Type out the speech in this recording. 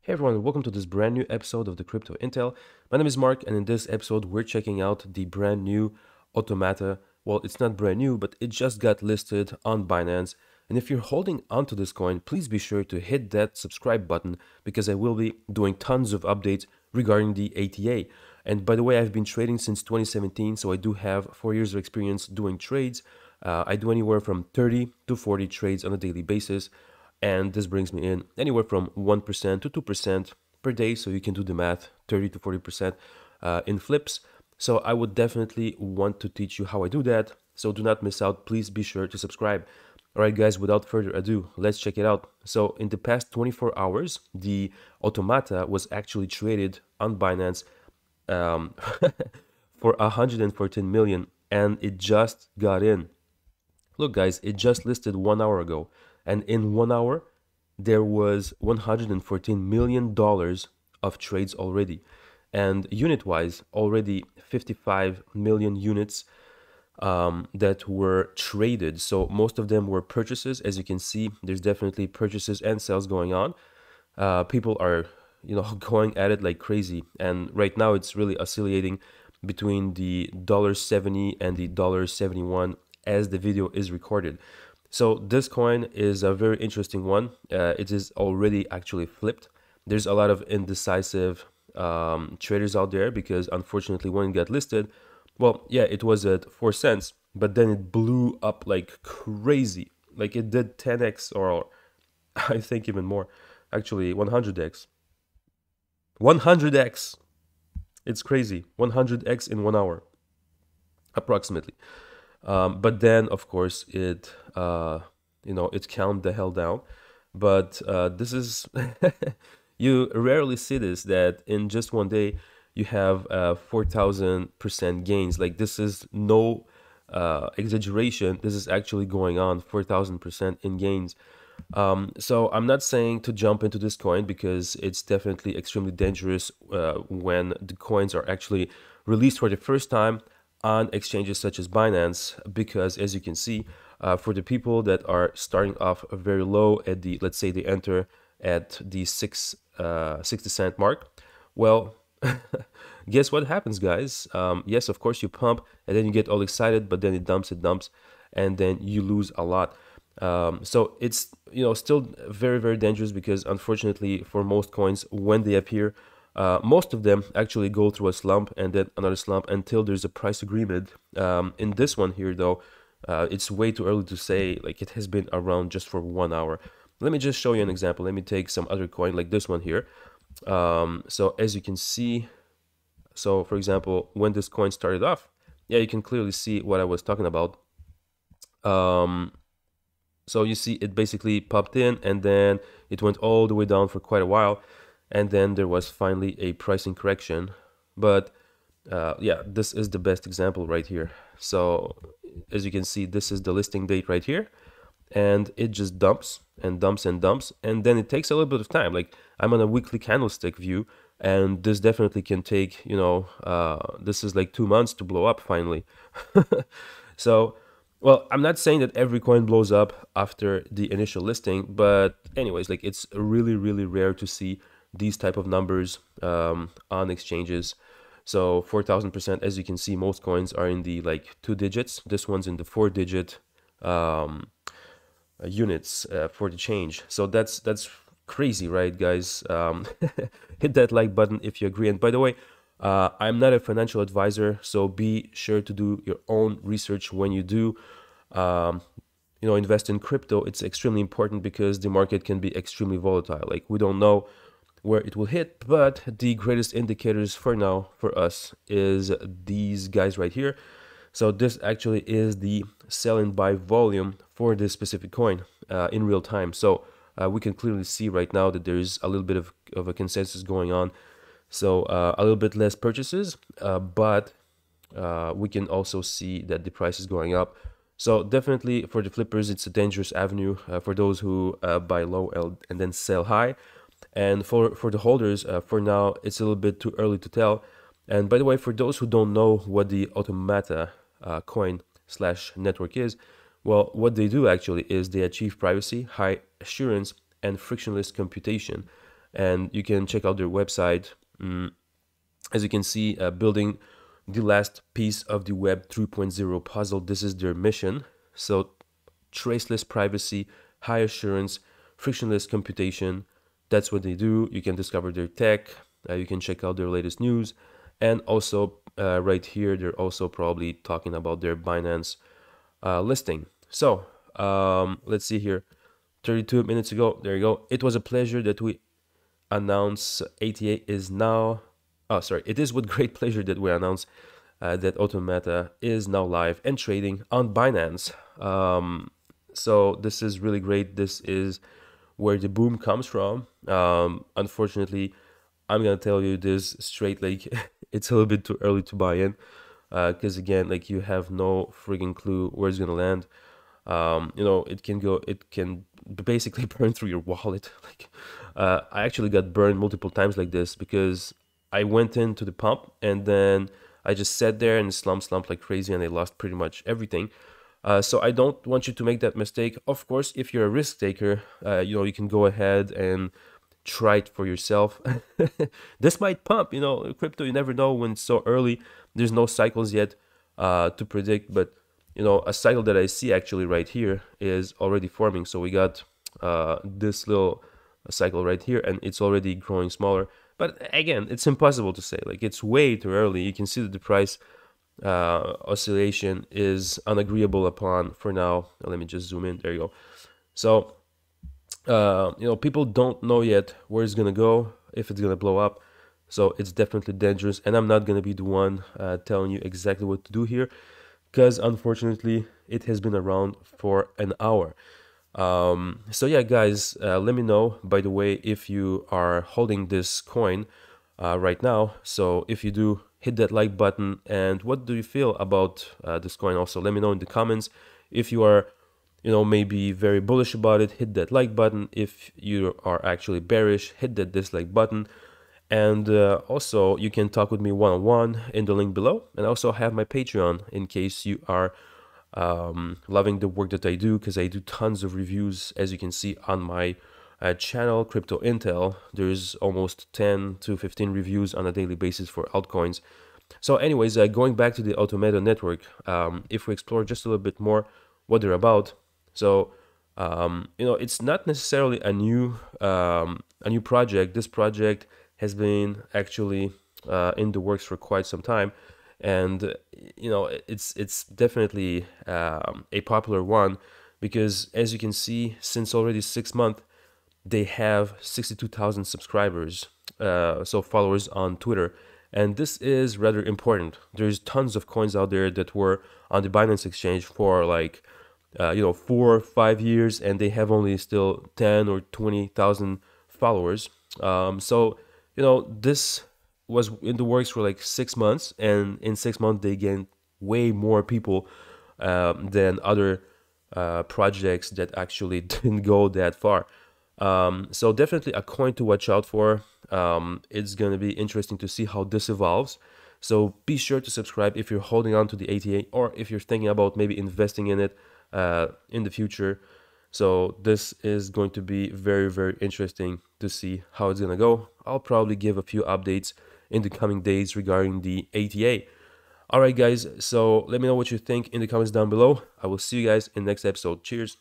Hey everyone, welcome to this brand new episode of the Crypto Intel. My name is Mark, and in this episode, we're checking out the brand new Automata. Well, it's not brand new, but it just got listed on Binance. And if you're holding onto this coin, please be sure to hit that subscribe button because I will be doing tons of updates regarding the ATA. And by the way, I've been trading since 2017, so I do have 4 years of experience doing trades. I do anywhere from 30 to 40 trades on a daily basis. And this brings me in anywhere from 1% to 2% per day. So you can do the math, 30 to 40% in flips. So I would definitely want to teach you how I do that. So do not miss out. Please be sure to subscribe. All right, guys, without further ado, let's check it out. So in the past 24 hours, the Automata was actually traded on Binance for 114 million, and it just got in. Look, guys, it just listed 1 hour ago. And in 1 hour, there was $114 million of trades already. And unit-wise, already 55 million units that were traded. So most of them were purchases. As you can see, there's definitely purchases and sales going on. People are, going at it like crazy. And right now, it's really oscillating between the $1.70 and the $1.71 as the video is recorded. So this coin is a very interesting one. It is already actually flipped. There's a lot of indecisive traders out there because unfortunately when it got listed, well, yeah, it was at 4 cents, but then it blew up like crazy. Like it did 10x or I think even more, actually 100x. 100x. It's crazy. 100x in 1 hour, approximately. But then, of course, it calmed the hell down. But this is, you rarely see this, that in just 1 day, you have 4,000% gains. Like this is no exaggeration. This is actually going on, 4,000% in gains. So I'm not saying to jump into this coin because it's definitely extremely dangerous when the coins are actually released for the first time on exchanges such as Binance, because as you can see, for the people that are starting off very low at the, let's say they enter at the 60-cent mark, well, guess what happens, guys? Yes, of course you pump and then you get all excited, but then it dumps, and then you lose a lot. So it's, still very, very dangerous because unfortunately for most coins, when they appear, most of them actually go through a slump and then another slump until there's a price agreement. In this one here, though, it's way too early to say. Like it has been around just for 1 hour. Let me just show you an example. Let me take some other coin like this one here. So as you can see, so for example, when this coin started off, yeah, you can clearly see what I was talking about. So you see it basically popped in and then it went all the way down for quite a while. And then there was finally a pricing correction. But yeah, this is the best example right here. So as you can see, this is the listing date right here. And it just dumps and dumps and dumps. And then it takes a little bit of time. Like I'm on a weekly candlestick view. And this definitely can take, this is like 2 months to blow up finally. So, well, I'm not saying that every coin blows up after the initial listing. But anyways, like it's really, really rare to see these type of numbers on exchanges. So 4,000%, as you can see, most coins are in the like 2 digits. This one's in the 4-digit units for the change. So that's crazy, right, guys? Hit that like button if you agree. And by the way, I'm not a financial advisor, so be sure to do your own research when you do invest in crypto. It's extremely important because the market can be extremely volatile. Like we don't know where it will hit, but the greatest indicators for now for us is these guys right here. So this actually is the sell and buy volume for this specific coin in real time. So we can clearly see right now that there's a little bit of a consensus going on. So a little bit less purchases, but we can also see that the price is going up. So definitely for the flippers, it's a dangerous avenue for those who buy low and then sell high. And for the holders, for now, it's a little bit too early to tell. And by the way, for those who don't know what the Automata coin/network is, well, what they do actually is they achieve privacy, high assurance, and frictionless computation. and you can check out their website. As you can see, building the last piece of the Web 3.0 puzzle. This is their mission. So traceless privacy, high assurance, frictionless computation. That's what they do. You can discover their tech. You can check out their latest news. And also right here, they're also probably talking about their Binance listing. So let's see here. 32 minutes ago, there you go. It was a pleasure that we announce ATA is now, oh sorry, it is with great pleasure that we announce that Automata is now live and trading on Binance. So this is really great. This is where the boom comes from. Unfortunately, I'm gonna tell you this straight, like it's a little bit too early to buy in, because again, like you have no friggin' clue where it's gonna land. You know, it can basically burn through your wallet. Like, I actually got burned multiple times like this because I went into the pump and then I just sat there and slumped like crazy, and I lost pretty much everything. So I don't want you to make that mistake. Of course, if you're a risk taker, you know, you can go ahead and try it for yourself. This might pump, you know, crypto, you never know when it's so early. There's no cycles yet to predict, but you know, a cycle that I see actually right here is already forming. So we got this little cycle right here, and it's already growing smaller. But again, it's impossible to say. Like, it's way too early. You can see that the price oscillation is unagreeable upon for now. Let me just zoom in. There you go. So you know, people don't know yet where it's gonna go, if it's gonna blow up. So it's definitely dangerous, and I'm not gonna be the one telling you exactly what to do here, because unfortunately it has been around for an hour. So yeah, guys, let me know, by the way, if you are holding this coin right now. So if you do, hit that like button, and what do you feel about this coin? Also let me know in the comments. If you are, you know, maybe very bullish about it, hit that like button. If you are actually bearish, hit that dislike button. And also you can talk with me one-on-one in the link below, and I also have my Patreon in case you are loving the work that I do, because I do tons of reviews, as you can see on my channel, Crypto Intel. There's almost 10 to 15 reviews on a daily basis for altcoins. So anyways, going back to the Automata network, if we explore just a little bit more what they're about. So you know, it's not necessarily a new project. This project has been actually in the works for quite some time, and you know, it's definitely a popular one, because as you can see, since already 6 months, they have 62,000 subscribers, so followers on Twitter. And this is rather important. There's tons of coins out there that were on the Binance exchange for like you know, 4 or 5 years, and they have only still 10 or 20,000 followers. So you know, this was in the works for like 6 months, and in 6 months they gained way more people than other projects that actually didn't go that far. So definitely a coin to watch out for. It's going to be interesting to see how this evolves. So be sure to subscribe if you're holding on to the ATA, or if you're thinking about maybe investing in it in the future. So this is going to be very, very interesting to see how it's going to go. I'll probably give a few updates in the coming days regarding the ATA. All right, guys, so let me know what you think in the comments down below. I will see you guys in the next episode. Cheers.